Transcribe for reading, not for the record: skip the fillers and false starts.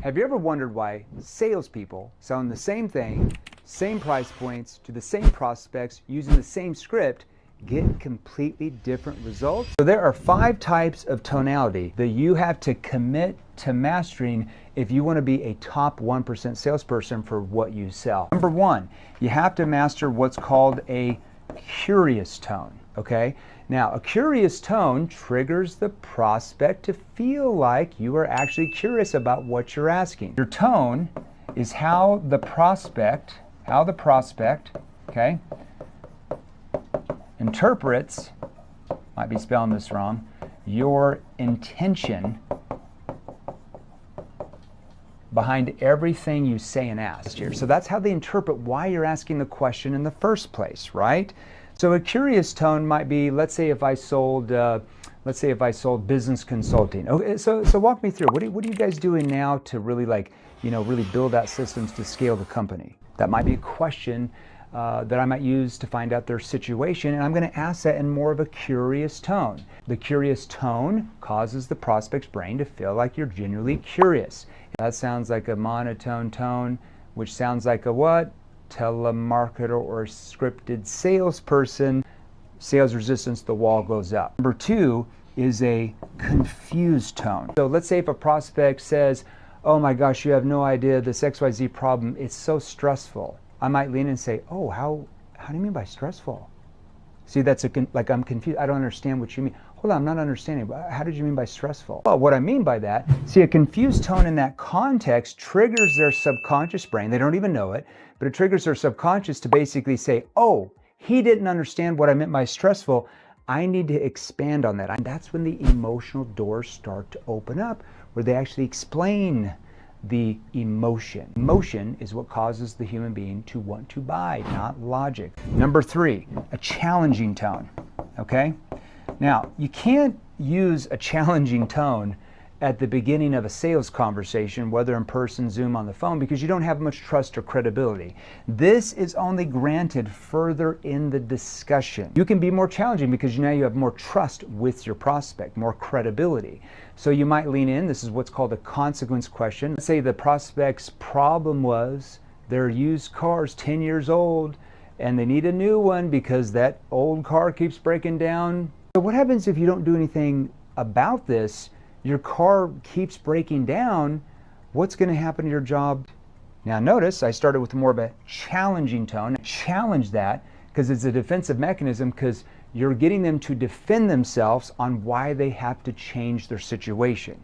Have you ever wondered why salespeople selling the same thing, same price points, to the same prospects, using the same script, get completely different results? So there are 5 types of tonality that you have to commit to mastering if you want to be a top 1% salesperson for what you sell. Number 1, you have to master what's called a curious tone, okay? Now, a curious tone triggers the prospect to feel like you are actually curious about what you're asking. Your tone is how the prospect, okay, interprets, might be spelling this wrong, your intention behind everything you say and ask here. So that's how they interpret why you're asking the question in the first place, right? So a curious tone might be, let's say if I sold business consulting. Okay, so walk me through. What are you guys doing now to really really build out systems to scale the company? That might be a question that I might use to find out their situation, and I'm going to ask that in more of a curious tone. The curious tone causes the prospect's brain to feel like you're genuinely curious. That sounds like a monotone tone, which sounds like a what? Telemarketer or scripted salesperson. Sales resistance, the wall goes up. Number 2 is a confused tone. So let's say if a prospect says, oh my gosh, you have no idea this XYZ problem, it's so stressful. I might lean in and say, oh, how do you mean by stressful? See, that's like I'm confused. I don't understand what you mean. Hold on, I'm not understanding. How did you mean by stressful? Well, what I mean by that, see, a confused tone in that context triggers their subconscious brain. They don't even know it, but it triggers their subconscious to basically say, oh, he didn't understand what I meant by stressful. I need to expand on that. And that's when the emotional doors start to open up, where they actually explain the emotion. Emotion is what causes the human being to want to buy, not logic. Number 3, a challenging tone, okay? Now, you can't use a challenging tone at the beginning of a sales conversation, whether in person, Zoom, on the phone, because you don't have much trust or credibility. This is only granted further in the discussion. You can be more challenging because now you have more trust with your prospect, more credibility. So you might lean in. This is what's called a consequence question. Let's say the prospect's problem was their used car's 10 years old and they need a new one because that old car keeps breaking down. So what happens if you don't do anything about this? Your car keeps breaking down. What's going to happen to your job? Now notice I started with more of a challenging tone. Challenge that because it's a defensive mechanism, because you're getting them to defend themselves on why they have to change their situation.